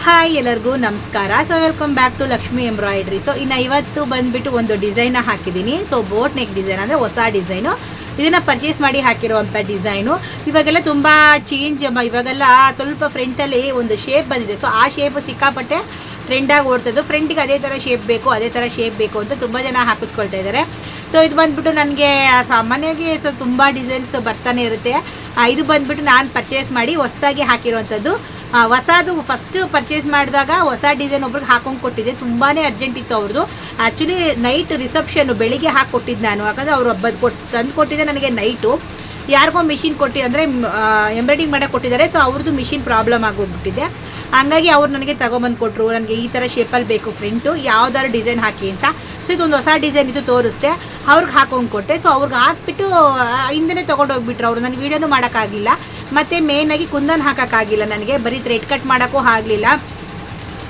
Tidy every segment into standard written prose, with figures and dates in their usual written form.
Hi ಎಲ್ಲರಿಗೂ ನಮಸ್ಕಾರ. So welcome back to Lakshmi embroidery. ಸೊ ಇನ್ನು ಇವತ್ತು ಬಂದುಬಿಟ್ಟು ಒಂದು ಡಿಸೈನ ಹಾಕಿದ್ದೀನಿ. ಸೊ ಬೋಟ್ ನೆಕ್ ಡಿಸೈನ್ ಅಂದರೆ ಹೊಸ ಡಿಸೈನು. ಇದನ್ನು ಪರ್ಚೇಸ್ ಮಾಡಿ ಹಾಕಿರುವಂಥ ಡಿಸೈನು. ಇವಾಗೆಲ್ಲ ತುಂಬ ಚೇಂಜ್, ಇವಾಗೆಲ್ಲ ಸ್ವಲ್ಪ ಫ್ರಂಟಲ್ಲಿ ಒಂದು ಶೇಪ್ ಬಂದಿದೆ. ಸೊ ಆ ಶೇಪ್ ಸಿಕ್ಕಾಪಟ್ಟೆ ಟ್ರೆಂಡಾಗಿ ಓಡ್ತದ್ದು. ಫ್ರಂಟಿಗೆ ಅದೇ ಥರ ಶೇಪ್ ಬೇಕು ಅಂತ ತುಂಬ ಜನ ಹಾಕಿಸ್ಕೊಳ್ತಾ ಇದ್ದಾರೆ. ಸೊ ಇದು ಬಂದುಬಿಟ್ಟು ನನಗೆ ಸಾಮಾನ್ಯವಾಗಿ ಸೊ ತುಂಬ ಡಿಸೈನ್ಸ್ ಬರ್ತಾನೆ ಇರುತ್ತೆ. ಇದು ಬಂದುಬಿಟ್ಟು ನಾನು ಪರ್ಚೇಸ್ ಮಾಡಿ ಹೊಸದಾಗಿ ಹಾಕಿರುವಂಥದ್ದು. ಹೊಸದು ಫಸ್ಟ್ ಪರ್ಚೇಸ್ ಮಾಡಿದಾಗ ಹೊಸ ಡಿಸೈನ್ ಒಬ್ರಿಗೆ ಹಾಕೊಂಡು ಕೊಟ್ಟಿದ್ದೆ. ತುಂಬಾ ಅರ್ಜೆಂಟ್ ಇತ್ತು ಅವ್ರದ್ದು. ಆ್ಯಕ್ಚುಲಿ ನೈಟ್ ರಿಸೆಪ್ಷನ್ನು ಬೆಳಿಗ್ಗೆ ಹಾಕಿಕೊಟ್ಟಿದ್ದು ನಾನು. ಯಾಕಂದರೆ ಅವ್ರು ತಂದು ಕೊಟ್ಟಿದ್ದೆ ನನಗೆ ನೈಟು. ಯಾರಿಗೋ ಮಿಷಿನ್ ಅಂದರೆ ಎಂಬ್ರಾಯ್ಡಿಂಗ್ ಮಾಡೋಕ್ಕೆ ಕೊಟ್ಟಿದ್ದಾರೆ. ಸೊ ಅವ್ರದ್ದು ಮಿಷಿನ್ ಪ್ರಾಬ್ಲಮ್ ಆಗೋಗ್ಬಿಟ್ಟಿದೆ. ಹಂಗಾಗಿ ಅವ್ರು ನನಗೆ ತಗೊಬಂದು ಕೊಟ್ಟರು. ನನಗೆ ಈ ಥರ ಶೇಪಲ್ಲಿ ಬೇಕು ಫ್ರಂಟು, ಯಾವ್ದಾದ್ರು ಡಿಸೈನ್ ಹಾಕಿ ಅಂತ. ಸೊ ಇದೊಂದು ಹೊಸ ಡಿಸೈನ್ ಇದು ತೋರಿಸ್ದೆ, ಅವ್ರಿಗೆ ಹಾಕೊಂಡು ಕೊಟ್ಟೆ. ಸೊ ಅವ್ರಿಗೆ ಹಾಕ್ಬಿಟ್ಟು ಹಿಂದೆ ತೊಗೊಂಡೋಗ್ಬಿಟ್ರು ಅವರು. ನನಗೆ ವೀಡಿಯೋನೂ ಮಾಡೋಕ್ಕಾಗಲಿಲ್ಲ. ಮತ್ತು ಮೇಯ್ನಾಗಿ ಕುಂದನ್ ಹಾಕೋಕ್ಕಾಗಿಲ್ಲ ನನಗೆ. ಬರೀ ಥ್ರೆಡ್ ಕಟ್ ಮಾಡೋಕ್ಕೂ ಆಗಲಿಲ್ಲ.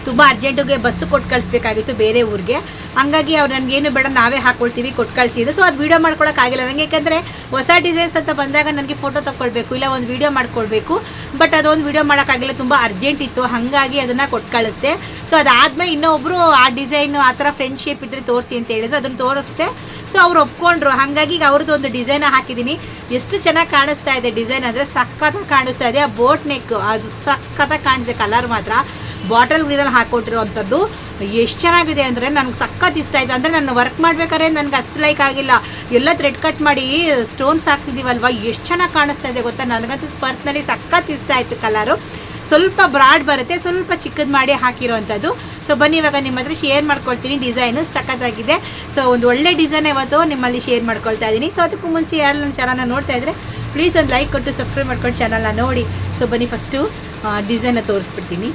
ತುಂಬ ಅರ್ಜೆಂಟಿಗೆ ಬಸ್ಸು ಕೊಟ್ಟು ಕಳಿಸ್ಬೇಕಾಗಿತ್ತು ಬೇರೆ ಊರಿಗೆ. ಹಂಗಾಗಿ ಅವ್ರು ನನಗೇನು ಬೇಡ ನಾವೇ ಹಾಕ್ಕೊಳ್ತೀವಿ ಕೊಟ್ಟು ಕಳಿಸಿದ್ದು. ಸೊ ಅದು ವೀಡಿಯೋ ಮಾಡ್ಕೊಳಕ್ಕಾಗಿಲ್ಲ ನನಗೆ. ಯಾಕೆಂದರೆ ಹೊಸ ಡಿಸೈನ್ಸ್ ಅಂತ ಬಂದಾಗ ನನಗೆ ಫೋಟೋ ತೊಗೊಳ್ಬೇಕು, ಇಲ್ಲ ಒಂದು ವೀಡಿಯೋ ಮಾಡ್ಕೊಳ್ಬೇಕು. ಬಟ್ ಅದೊಂದು ವೀಡಿಯೋ ಮಾಡೋಕ್ಕಾಗಿಲ್ಲ, ತುಂಬ ಅರ್ಜೆಂಟ್ ಇತ್ತು. ಹಾಗಾಗಿ ಅದನ್ನು ಕೊಟ್ಟು ಕಳಿಸ್ದೆ. ಸೊ ಅದಾದಮೇಲೆ ಇನ್ನೊಬ್ಬರು ಆ ಡಿಸೈನು ಆ ಥರ ಫ್ರೆಂಡ್ ಶೇಪ್ ಇದ್ದರೆ ತೋರಿಸಿ ಅಂತ ಹೇಳಿದ್ರು. ಅದನ್ನು ತೋರಿಸ್ದೆ. ಸೊ ಅವ್ರು ಒಪ್ಕೊಂಡ್ರು. ಹಾಗಾಗಿ ಈಗ ಅವ್ರದ್ದು ಒಂದು ಡಿಸೈನ್ ಹಾಕಿದ್ದೀನಿ. ಎಷ್ಟು ಚೆನ್ನಾಗಿ ಕಾಣಿಸ್ತಾ ಇದೆ ಡಿಸೈನ್ ಅಂದರೆ ಸಖತ್ತಾಗಿ ಕಾಣಿಸ್ತಾ ಇದೆ. ಆ ಬೋಟ್ ನೆಕ್ ಅದು ಸಖತ್ತಾಗಿ ಕಾಣಿಸ್ತೆ. ಕಲರ್ ಮಾತ್ರ ಬಾಟಲ್ ಗ್ರೀನಲ್ಲಿ ಹಾಕ್ಕೊಟ್ಟಿರೋವಂಥದ್ದು ಎಷ್ಟು ಚೆನ್ನಾಗಿದೆ ಅಂದರೆ ನನಗೆ ಸಖತ್ ಇಷ್ಟ ಆಯಿತು. ಅಂದರೆ ನಾನು ವರ್ಕ್ ಮಾಡ್ಬೇಕಾದ್ರೆ ನನಗೆ ಅಷ್ಟು ಲೈಕ್ ಆಗಿಲ್ಲ. ಎಲ್ಲ ಥ್ರೆಡ್ ಕಟ್ ಮಾಡಿ ಸ್ಟೋನ್ಸ್ ಹಾಕ್ತಿದ್ದೀವಲ್ವ, ಎಷ್ಟು ಚೆನ್ನಾಗಿ ಕಾಣಿಸ್ತಾ ಇದೆ ಗೊತ್ತಾ. ನನಗಂತೂ ಪರ್ಸ್ನಲಿ ಸಖತ್ ಇಷ್ಟ ಆಯಿತು. ಕಲರು ಸ್ವಲ್ಪ ಬ್ರಾಡ್ ಬರುತ್ತೆ, ಸ್ವಲ್ಪ ಚಿಕ್ಕದು ಮಾಡಿ ಹಾಕಿರೋವಂಥದ್ದು. ಸೊ ಬನ್ನಿ ಇವಾಗ ನಿಮ್ಮ ಹತ್ರ ಶೇರ್ ಮಾಡ್ಕೊಳ್ತೀನಿ. ಡಿಸೈನು ಸಖತ್ತಾಗಿದೆ. ಸೊ ಒಂದು ಒಳ್ಳೆ ಡಿಸೈನ್ ಇವತ್ತು ನಿಮ್ಮಲ್ಲಿ ಶೇರ್ ಮಾಡ್ಕೊಳ್ತಾ ಇದ್ದೀನಿ. ಸೊ ಅದಕ್ಕೂ ಮುಂಚೆ ಯಾರು ನನ್ನ ಚಾನಲ್ನ ನೋಡ್ತಾ ಇದ್ದರೆ ಪ್ಲೀಸ್ ಒಂದು ಲೈಕ್ ಕೊಟ್ಟು ಸಬ್ಸ್ಕ್ರೈಬ್ ಮಾಡ್ಕೊಂಡು ಚಾನಲ್ನ ನೋಡಿ. ಸೊ ಬನ್ನಿ ಫಸ್ಟು ಡಿಸೈನ್ನ ತೋರಿಸ್ಬಿಡ್ತೀನಿ.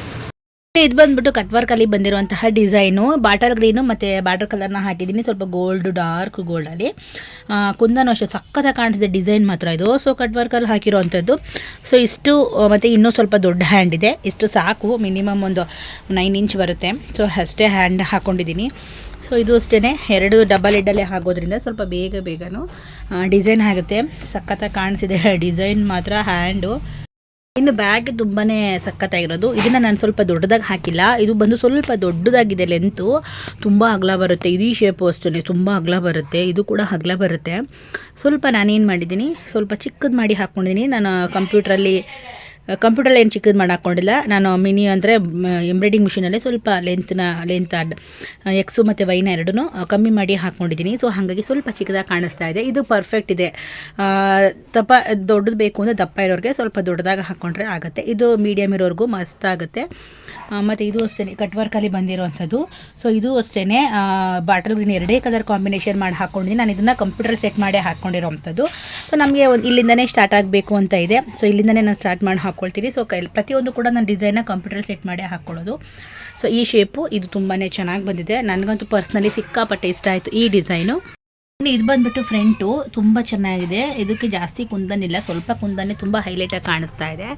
ಇದು ಬಂದುಬಿಟ್ಟು ಕಟ್ ವರ್ಕಲ್ಲಿ ಬಂದಿರುವಂತಹ ಡಿಸೈನು. ಬಾಟಲ್ ಗ್ರೀನು ಮತ್ತು ಬಾಟರ್ ಕಲರ್ನ ಹಾಕಿದ್ದೀನಿ. ಸ್ವಲ್ಪ ಗೋಲ್ಡು, ಡಾರ್ಕ್ ಗೋಲ್ಡಲ್ಲಿ ಕುಂದನೂ ಅಷ್ಟು ಸಖತ್ತಾಗಿ ಕಾಣಿಸಿದೆ ಡಿಸೈನ್ ಮಾತ್ರ ಇದು. ಸೊ ಕಟ್ ವರ್ಕಲ್ಲಿ ಹಾಕಿರೋವಂಥದ್ದು. ಸೊ ಇಷ್ಟು ಮತ್ತು ಇನ್ನೂ ಸ್ವಲ್ಪ ದೊಡ್ಡ ಹ್ಯಾಂಡ್ ಇದೆ. ಇಷ್ಟು ಸಾಕು, ಮಿನಿಮಮ್ ಒಂದು 9 ಇಂಚ್ ಬರುತ್ತೆ. ಸೊ ಅಷ್ಟೇ ಹ್ಯಾಂಡ್ ಹಾಕ್ಕೊಂಡಿದ್ದೀನಿ. ಸೊ ಇದು ಅಷ್ಟೇ, 2 ಡಬಲ್ ಹೆಡ್ಡಲ್ಲೇ ಆಗೋದ್ರಿಂದ ಸ್ವಲ್ಪ ಬೇಗನೂ ಡಿಸೈನ್ ಆಗುತ್ತೆ. ಸಖತ್ತಾಗಿ ಕಾಣಿಸಿದೆ ಡಿಸೈನ್ ಮಾತ್ರ ಹ್ಯಾಂಡು. ಇನ್ನು ಬ್ಯಾಗ್ ತುಂಬಾ ಸಖತ್ತಾಗಿರೋದು. ಇದನ್ನು ನಾನು ಸ್ವಲ್ಪ ದೊಡ್ಡದಾಗಿ ಹಾಕಿಲ್ಲ. ಇದು ಬಂದು ಸ್ವಲ್ಪ ದೊಡ್ಡದಾಗಿದೆ. ಲೆಂತು ತುಂಬ ಅಗಲ ಬರುತ್ತೆ. ಇದು ಶೇಪು ಅಷ್ಟೇ ತುಂಬ ಅಗಲ ಬರುತ್ತೆ. ಇದು ಕೂಡ ಅಗಲ ಬರುತ್ತೆ. ಸ್ವಲ್ಪ ನಾನೇನು ಮಾಡಿದ್ದೀನಿ, ಸ್ವಲ್ಪ ಚಿಕ್ಕದು ಮಾಡಿ ಹಾಕ್ಕೊಂಡಿದ್ದೀನಿ. ನಾನು ಕಂಪ್ಯೂಟ್ರಲ್ಲಿ ಏನು ಚಿಕ್ಕದು ಮಾಡಿ ಹಾಕ್ಕೊಂಡಿಲ್ಲ. ನಾನು ಮಿನಿ ಅಂದರೆ ಎಂಬ್ರಾಯ್ಡಿಂಗ್ ಮಿಷಿನಲ್ಲಿ ಸ್ವಲ್ಪ ಲೆಂತ್ ಎಕ್ಸು ಮತ್ತು ವೈನ ಎರಡೂ ಕಮ್ಮಿ ಮಾಡಿ ಹಾಕ್ಕೊಂಡಿದ್ದೀನಿ. ಸೊ ಹಾಗಾಗಿ ಸ್ವಲ್ಪ ಚಿಕ್ಕದಾಗಿ ಕಾಣಿಸ್ತಾ ಇದೆ. ಇದು ಪರ್ಫೆಕ್ಟ್ ಇದೆ. ದೊಡ್ಡದು ಬೇಕು ಅಂದರೆ ದಪ್ಪ ಇರೋರಿಗೆ ಸ್ವಲ್ಪ ದೊಡ್ಡದಾಗಿ ಹಾಕ್ಕೊಂಡ್ರೆ ಆಗುತ್ತೆ. ಇದು ಮೀಡಿಯಮ್ ಇರೋರಿಗೂ ಮಸ್ತ್ ಆಗುತ್ತೆ. ಮತ್ತು ಇದು ಅಷ್ಟೇ ಕಟ್ ವರ್ಕಲ್ಲಿ ಬಂದಿರೋವಂಥದ್ದು. ಸೊ ಇದು ಅಷ್ಟೇ ಬಾಟಲ್ ಗ್ರೀನ್ 2 ಕಲರ್ ಕಾಂಬಿನೇಷನ್ ಮಾಡಿ ಹಾಕ್ಕೊಂಡಿದ್ದೀನಿ. ನಾನು ಇದನ್ನು ಕಂಪ್ಯೂಟರ್ ಸೆಟ್ ಮಾಡಿ ಹಾಕ್ಕೊಂಡಿರೋವಂಥದ್ದು. ಸೊ ನಮಗೆ ಇಲ್ಲಿಂದನೇ ಸ್ಟಾರ್ಟ್ ಆಗಬೇಕು ಅಂತ ಇದೆ. ಸೊ ಇಲ್ಲಿಂದನೇ ನಾನು ಸ್ಟಾರ್ಟ್ ಮಾಡಿ ಹಾಕ್ಕೊಳ್ತೀನಿ. ಸೊ ಪ್ರತಿಯೊಂದು ಕೂಡ ನಾನು ಡಿಸೈನ್ನ ಕಂಪ್ಯೂಟರ್ ಸೆಟ್ ಮಾಡಿ ಹಾಕ್ಕೊಳ್ಳೋದು. ಸೊ ಈ ಶೇಪು ಇದು ತುಂಬಾ ಚೆನ್ನಾಗಿ ಬಂದಿದೆ. ನನಗಂತೂ ಪರ್ಸ್ನಲಿ ಸಿಕ್ಕಾಪಟ್ಟೆ ಇಷ್ಟ ಆಯಿತು ಈ ಡಿಸೈನು. ಇದು ಬಂದುಬಿಟ್ಟು ಫ್ರಂಟು ತುಂಬ ಚೆನ್ನಾಗಿದೆ. ಇದಕ್ಕೆ ಜಾಸ್ತಿ ಕುಂದನಿಲ್ಲ, ಸ್ವಲ್ಪ ಕುಂದನೆ ತುಂಬ ಹೈಲೈಟಾಗಿ ಕಾಣಿಸ್ತಾ ಇದೆ.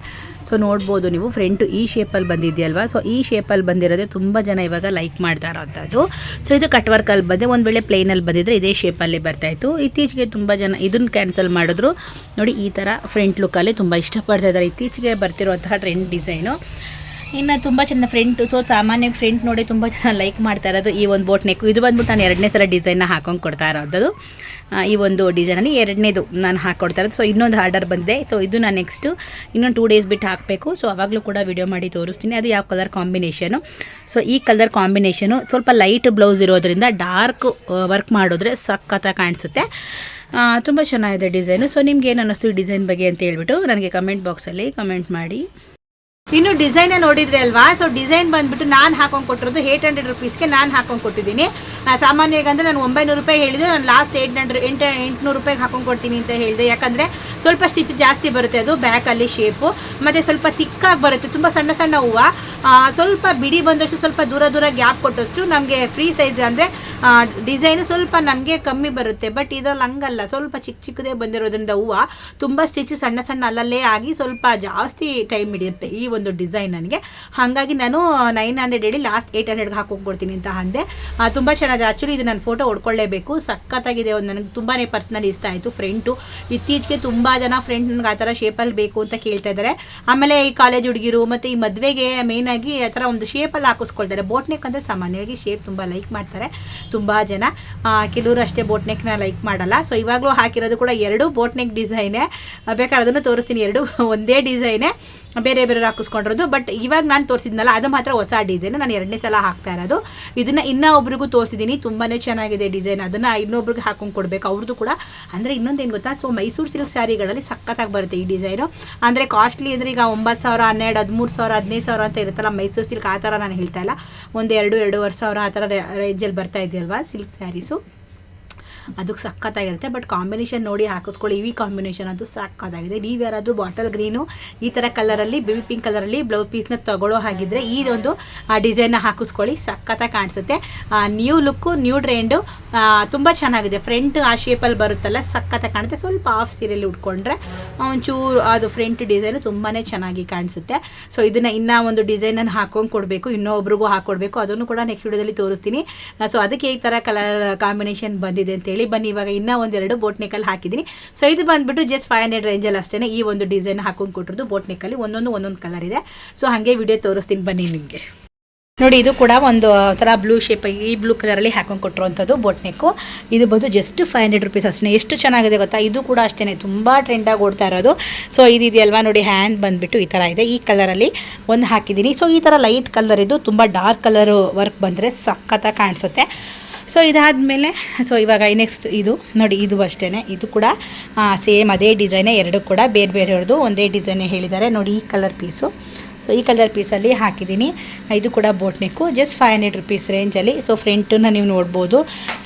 ಸೊ ನೋಡ್ಬೋದು ನೀವು, ಫ್ರಂಟು ಈ ಶೇಪಲ್ಲಿ ಬಂದಿದೆಯಲ್ವಾ. ಸೊ ಈ ಶೇಪಲ್ಲಿ ಬಂದಿರೋದೇ ತುಂಬ ಜನ ಇವಾಗ ಲೈಕ್ ಮಾಡ್ತಾ ಇರೋವಂಥದ್ದು. ಸೊ ಇದು ಕಟ್ ವರ್ಕಲ್ಲಿ ಬಂದೆ. ಒಂದು ವೇಳೆ ಪ್ಲೇನಲ್ಲಿ ಬಂದಿದ್ರೆ ಇದೇ ಶೇಪಲ್ಲಿ ಬರ್ತಾಯಿತ್ತು. ಇತ್ತೀಚೆಗೆ ತುಂಬ ಜನ ಇದನ್ನು ಕ್ಯಾನ್ಸಲ್ ಮಾಡಿದ್ರು. ನೋಡಿ ಈ ಥರ ಫ್ರಂಟ್ ಲುಕ್ಕಲ್ಲಿ ತುಂಬ ಇಷ್ಟಪಡ್ತಾ ಇದ್ದಾರೆ. ಇತ್ತೀಚೆಗೆ ಬರ್ತಿರುವಂತಹ ಟ್ರೆಂಡ್ ಡಿಸೈನು. ಇನ್ನು ತುಂಬ ಚೆನ್ನಾಗಿ ಫ್ರಂಟು. ಸೊ ಸಾಮಾನ್ಯವಾಗಿ ಫ್ರಂಟ್ ನೋಡಿ ತುಂಬ ಜನ ಲೈಕ್ ಮಾಡ್ತಾ ಇರೋದು ಈ ಒಂದು ಬೋಟ್ ನೆಕ್ಕು. ಇದು ಬಂದ್ಬಿಟ್ಟು ನಾನು 2ನೇ ಸಲ ಡಿಸೈನ್ನ ಹಾಕೊಂಡು ಕೊಡ್ತಾ ಇರೋದು. ಈ ಒಂದು ಡಿಸೈನಲ್ಲಿ 2ನೇದು ನಾನು ಹಾಕ್ಕೊಡ್ತಾ ಇರೋದು. ಸೊ ಇನ್ನೊಂದು ಆರ್ಡರ್ ಬಂದಿದೆ. ಸೊ ಇದು ನಾನು ನೆಕ್ಸ್ಟು ಇನ್ನೊಂದು 2 ಡೇಸ್ ಬಿಟ್ಟು ಹಾಕಬೇಕು. ಸೊ ಆವಾಗಲೂ ಕೂಡ ವಿಡಿಯೋ ಮಾಡಿ ತೋರಿಸ್ತೀನಿ ಅದು ಯಾವ ಕಲರ್ ಕಾಂಬಿನೇಷನು. ಸೊ ಈ ಕಲರ್ ಕಾಂಬಿನೇಷನು ಸ್ವಲ್ಪ ಲೈಟ್ ಬ್ಲೌಸ್ ಇರೋದ್ರಿಂದ ಡಾರ್ಕ್ ವರ್ಕ್ ಮಾಡಿದ್ರೆ ಸಖತ್ತಾಗಿ ಕಾಣಿಸುತ್ತೆ. ತುಂಬ ಚೆನ್ನಾಗಿದೆ ಡಿಸೈನು. ಸೊ ನಿಮ್ಗೆ ಏನು ಅನ್ನಿಸ್ತು ಈ ಡಿಸೈನ್ ಬಗ್ಗೆ ಅಂತ ಹೇಳ್ಬಿಟ್ಟು ನನಗೆ ಕಮೆಂಟ್ ಬಾಕ್ಸಲ್ಲಿ ಕಮೆಂಟ್ ಮಾಡಿ. ಇನ್ನು ಡಿಸೈನ ನೋಡಿದ್ರೆ ಅಲ್ವಾ. ಸೊ ಡಿಸೈನ್ ಬಂದುಬಿಟ್ಟು ನಾನು ಹಾಕೊಂಡು ಕೊಟ್ಟಿರೋದು 800 ರುಪೀಸ್ಗೆ ನಾನು ಹಾಕೊಂಡು ಕೊಟ್ಟಿದ್ದೀನಿ. ಸಾಮಾನ್ಯವಾಗಿ ಅಂದರೆ ನಾನು 900 ರೂಪಾಯಿ ಹೇಳಿದೆ. ನಾನು ಲಾಸ್ಟ್ 800 ರೂಪಾಯಿಗೆ ಹಾಕೊಂಡು ಕೊಡ್ತೀನಿ ಅಂತ ಹೇಳಿದೆ. ಯಾಕಂದರೆ ಸ್ವಲ್ಪ ಸ್ಟಿಚ್ ಜಾಸ್ತಿ ಬರುತ್ತೆ ಅದು ಬ್ಯಾಕಲ್ಲಿ ಶೇಪು. ಮತ್ತು ಸ್ವಲ್ಪ ತಿಕ್ಕಾಗಿ ಬರುತ್ತೆ. ತುಂಬ ಸಣ್ಣ ಸಣ್ಣ ಹೂವು, ಸ್ವಲ್ಪ ಬಿಡಿ ಬಂದಷ್ಟು ಸ್ವಲ್ಪ ದೂರ ಗ್ಯಾಪ್ ಕೊಟ್ಟಷ್ಟು ನಮಗೆ ಫ್ರೀ ಸೈಜ್ ಅಂದರೆ ಡಿಸೈನು ಸ್ವಲ್ಪ ನಮಗೆ ಕಮ್ಮಿ ಬರುತ್ತೆ. ಬಟ್ ಇದರಲ್ಲಿ ಹಂಗಲ್ಲ, ಸ್ವಲ್ಪ ಚಿಕ್ಕದೇ ಬಂದಿರೋದ್ರಿಂದ ಹೂವು ತುಂಬ ಸ್ಟಿಚ್ ಸಣ್ಣ ಸಣ್ಣ ಅಲ್ಲಲ್ಲೇ ಆಗಿ ಸ್ವಲ್ಪ ಜಾಸ್ತಿ ಟೈಮ್ ಹಿಡಿಯುತ್ತೆ ಈ ಒಂದು ಡಿಸೈನ್ ನನಗೆ. ಹಾಗಾಗಿ ನಾನು 900 ಹೇಳಿ ಲಾಸ್ಟ್ 800ಗೆ ಹಾಕೋಗ್ಬಿಡ್ತೀನಿ ಅಂತ ಅಂದೆ. ತುಂಬ ಚೆನ್ನಾಗಿದೆ. ಆ್ಯಕ್ಚುಲಿ ಇದು ನಾನು ಫೋಟೋ ಹೊಡ್ಕೊಳ್ಳೇಬೇಕು, ಸಖತ್ತಾಗಿದೆ. ಒಂದು ನನಗೆ ತುಂಬಾ ಪರ್ಸ್ನಲಿ ಇಷ್ಟ ಆಯಿತು. ಫ್ರಂಟು ಇತ್ತೀಚೆಗೆ ತುಂಬ ಜನ ಫ್ರಂಟ್ ನನಗೆ ಆ ಥರ ಶೇಪಲ್ಲಿ ಬೇಕು ಅಂತ ಕೇಳ್ತಾ ಇದ್ದಾರೆ. ಆಮೇಲೆ ಈ ಕಾಲೇಜ್ ಹುಡುಗಿರು ಮತ್ತು ಈ ಮದುವೆಗೆ ಮೇಯ್ನಾಗಿ ಆ ಥರ ಒಂದು ಶೇಪಲ್ಲಿ ಹಾಕಿಸ್ಕೊಳ್ತಾರೆ. ಬೋಟ್ ನೆಕ್ ಅಂದರೆ ಸಾಮಾನ್ಯವಾಗಿ ಶೇಪ್ ತುಂಬ ಲೈಕ್ ಮಾಡ್ತಾರೆ ತುಂಬ ಜನ, ಕೆಲವರು ಅಷ್ಟೇ ಬೋಟ್ ನೆಕ್ನ ಲೈಕ್ ಮಾಡಲ್ಲ. ಸೊ ಇವಾಗಲೂ ಹಾಕಿರೋದು ಕೂಡ 2 ಬೋಟ್ ನೆಕ್ ಡಿಸೈನೇ, ಬೇಕಾದ್ರೆ ಅದನ್ನು ತೋರಿಸ್ತೀನಿ. 2 ಒಂದೇ ಡಿಸೈನೇ, ಬೇರೆ ಬೇರೆ ಹಾಕಿಸ್ಕೊಂಡಿರೋದು. ಬಟ್ ಇವಾಗ ನಾನು ತೋರಿಸಿದ್ನಲ್ಲ ಅದು ಮಾತ್ರ ಹೊಸ ಡಿಸೈನು, ನಾನು 2ನೇ ಸಲ ಹಾಕ್ತಾ ಇರೋದು. ಇದನ್ನು ಇನ್ನೂ ಒಬ್ರಿಗೂ ತೋರಿಸಿದ್ದೀನಿ, ತುಂಬಾ ಚೆನ್ನಾಗಿದೆ ಡಿಸೈನ್. ಅದನ್ನು ಇನ್ನೊಬ್ರಿಗೆ ಹಾಕೊಂಡು ಕೊಡಬೇಕು ಅವ್ರದ್ದು ಕೂಡ. ಅಂದರೆ ಇನ್ನೊಂದು ಏನು ಗೊತ್ತಾ, ಸೊ ಮೈಸೂರು ಸಿಲ್ಕ್ ಸ್ಯಾರಿಗಳಲ್ಲಿ ಸಖತ್ತಾಗಿ ಬರುತ್ತೆ ಈ ಡಿಸೈನು. ಅಂದರೆ ಕಾಸ್ಟ್ಲಿ ಅಂದರೆ ಈಗ 9,000, 12,000, 13,000, 15,000 ಅಂತ ಇರುತ್ತಲ್ಲ ಮೈಸೂರು ಸಿಲ್ಕ್, ಆ ಥರ ನಾನು ಹೇಳ್ತಾ ಇಲ್ಲ. ಒಂದು 2,500 ಆ ಥರ ರೇಂಜಲ್ಲಿ ಬರ್ತಾ ಇದೆಯಲ್ವಾ ಸಿಲ್ಕ್ ಸ್ಯಾರೀಸು, ಅದಕ್ಕೆ ಸಖತ್ತಾಗಿರುತ್ತೆ. ಬಟ್ ಕಾಂಬಿನೇಷನ್ ನೋಡಿ ಹಾಕಿಸ್ಕೊಳ್ಳಿ, ಈ ಕಾಂಬಿನೇಷನ್ ಅಂತೂ ಸಖತ್ತಾಗಿದೆ. ನೀವು ಯಾರಾದರೂ ಬಾಟಲ್ ಗ್ರೀನು ಈ ಥರ ಕಲರಲ್ಲಿ, ಬೇಬಿ ಪಿಂಕ್ ಕಲರಲ್ಲಿ ಬ್ಲೌಸ್ ಪೀಸ್ನ ತಗೊಳ್ಳೋ ಹಾಗಿದ್ರೆ ಈ ಒಂದು ಡಿಸೈನ್ನ ಹಾಕಿಸ್ಕೊಳ್ಳಿ, ಸಖತ್ತಾಗಿ ಕಾಣಿಸುತ್ತೆ. ನ್ಯೂ ಲುಕ್ಕು, ನ್ಯೂ ಟ್ರೆಂಡು, ತುಂಬ ಚೆನ್ನಾಗಿದೆ. ಫ್ರಂಟ್ ಆ ಶೇಪಲ್ಲಿ ಬರುತ್ತಲ್ಲ, ಸಖತ್ತಾಗಿ ಕಾಣುತ್ತೆ. ಸ್ವಲ್ಪ ಹಾಫ್ ಸೀರೆಯಲ್ಲಿ ಉಟ್ಕೊಂಡ್ರೆ ಒಂಚೂರು ಅದು ಫ್ರಂಟ್ ಡಿಸೈನು ತುಂಬಾ ಚೆನ್ನಾಗಿ ಕಾಣಿಸುತ್ತೆ. ಸೊ ಇದನ್ನು ಇನ್ನೂ ಒಂದು ಡಿಸೈನನ್ನು ಹಾಕೊಂಡು ಕೊಡಬೇಕು, ಇನ್ನೊಬ್ರಿಗೂ ಹಾಕ್ಕೊಡ್ಬೇಕು. ಅದನ್ನು ಕೂಡ ನೆಕ್ಸ್ಟ್ ವಿಡಿಯೋದಲ್ಲಿ ತೋರಿಸ್ತೀನಿ. ಸೊ ಅದಕ್ಕೆ ಈ ಥರ ಕಲರ್ ಕಾಂಬಿನೇಷನ್ ಬಂದಿದೆ ಅಂತೇಳಿ. ಬನ್ನಿ ಇವಾಗ ಇನ್ನೂ 1-2 ಬೋಟ್ ನೆಕ್ಕಲ್ಲಿ ಹಾಕಿದ್ದೀನಿ. ಸೊ ಇದು ಬಂದುಬಿಟ್ಟು ಜಸ್ಟ್ 500 ರೇಂಜಲ್ಲಿ ಅಷ್ಟೇ ಈ ಒಂದು ಡಿಸೈನ್ ಹಾಕೊಂಡು ಕೊಟ್ಟಿರೋದು. ಬೋಟ್ ನೆಕ್ಕಲ್ಲಿ ಒಂದೊಂದು ಕಲರ್ ಇದೆ. ಸೊ ಹಾಗೆ ವಿಡಿಯೋ ತೋರಿಸ್ತೀನಿ ಬನ್ನಿ ನಿಮಗೆ. ನೋಡಿ, ಇದು ಕೂಡ ಒಂದು ಥರ ಬ್ಲೂ ಶೇಪ್, ಈ ಬ್ಲೂ ಕಲರಲ್ಲಿ ಹಾಕೊಂಡು ಕೊಟ್ಟಿರುವಂಥದ್ದು ಬೋಟ್ ನೆಕ್ಕು. ಇದು ಬಂದು ಜಸ್ಟ್ 500 ರುಪೀಸ್ ಅಷ್ಟೇ. ಎಷ್ಟು ಚೆನ್ನಾಗಿದೆ ಗೊತ್ತಾ. ಇದು ಕೂಡ ಅಷ್ಟೇ ತುಂಬ ಟ್ರೆಂಡಾಗಿ ಓಡ್ತಾ ಇರೋದು. ಸೊ ಇದೆಯಲ್ವಾ ನೋಡಿ, ಹ್ಯಾಂಡ್ ಬಂದುಬಿಟ್ಟು ಈ ಥರ ಇದೆ. ಈ ಕಲರಲ್ಲಿ ಒಂದು ಹಾಕಿದ್ದೀನಿ. ಸೊ ಈ ಥರ ಲೈಟ್ ಕಲರ್ ಇದು, ತುಂಬ ಡಾರ್ಕ್ ಕಲರು ವರ್ಕ್ ಬಂದರೆ ಸಖತ್ತಾಗಿ ಕಾಣಿಸುತ್ತೆ. ಸೊ ಇದಾದಮೇಲೆ ಸೊ ಇವಾಗ ನೆಕ್ಸ್ಟ್ ಇದು ನೋಡಿ, ಇದು ಅಷ್ಟೇ. ಇದು ಕೂಡ ಸೇಮ್ ಅದೇ ಡಿಸೈನೇ, 2 ಕೂಡ ಬೇರೆ ಬೇರೆಯವ್ರದ್ದು ಒಂದೇ ಡಿಸೈನೇ ಹೇಳಿದ್ದಾರೆ. ನೋಡಿ ಈ ಕಲರ್ ಪೀಸು, ಸೊ ಈ ಕಲರ್ ಪೀಸಲ್ಲಿ ಹಾಕಿದ್ದೀನಿ. ಇದು ಕೂಡ ಬೋಟ್ ನೆಕ್ಕು, ಜಸ್ಟ್ 500 ರುಪೀಸ್ ರೇಂಜಲ್ಲಿ. ಸೊ ಫ್ರಂಟನ್ನು ನೀವು ನೋಡ್ಬೋದು,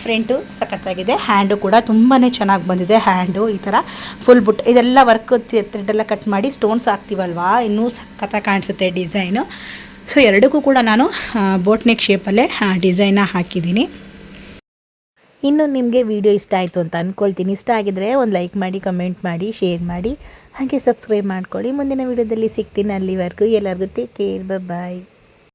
ಫ್ರಂಟು ಸಖತ್ತಾಗಿದೆ. ಹ್ಯಾಂಡು ಕೂಡ ತುಂಬಾ ಚೆನ್ನಾಗಿ ಬಂದಿದೆ. ಹ್ಯಾಂಡು ಈ ಥರ ಫುಲ್ ಬುಟ್, ಇದೆಲ್ಲ ವರ್ಕ್ ಥ್ರೆಡ್ಡೆಲ್ಲ ಕಟ್ ಮಾಡಿ ಸ್ಟೋನ್ಸ್ ಹಾಕ್ತೀವಲ್ವಾ, ಇನ್ನೂ ಸಖತ್ತಾಗಿ ಕಾಣಿಸುತ್ತೆ ಡಿಸೈನು. ಸೊ 2ಕ್ಕೂ ಕೂಡ ನಾನು ಬೋಟ್ ನೆಕ್ ಶೇಪಲ್ಲೇ ಡಿಸೈನ ಹಾಕಿದ್ದೀನಿ. ಇನ್ನು ನಿಮಗೆ ವಿಡಿಯೋ ಇಷ್ಟ ಆಯಿತು ಅಂತ ಅಂದ್ಕೊಳ್ತೀನಿ. ಇಷ್ಟ ಆಗಿದರೆ ಒಂದು ಲೈಕ್ ಮಾಡಿ, ಕಮೆಂಟ್ ಮಾಡಿ, ಶೇರ್ ಮಾಡಿ, ಹಾಗೆ ಸಬ್ಸ್ಕ್ರೈಬ್ ಮಾಡ್ಕೊಳ್ಳಿ. ಮುಂದಿನ ವಿಡಿಯೋದಲ್ಲಿ ಸಿಗ್ತೀನಿ. ಅಲ್ಲಿವರೆಗೂ ಎಲ್ಲರಿಗೂ ಟೇಕ್ ಕೇರ್, ಬಾಯ್.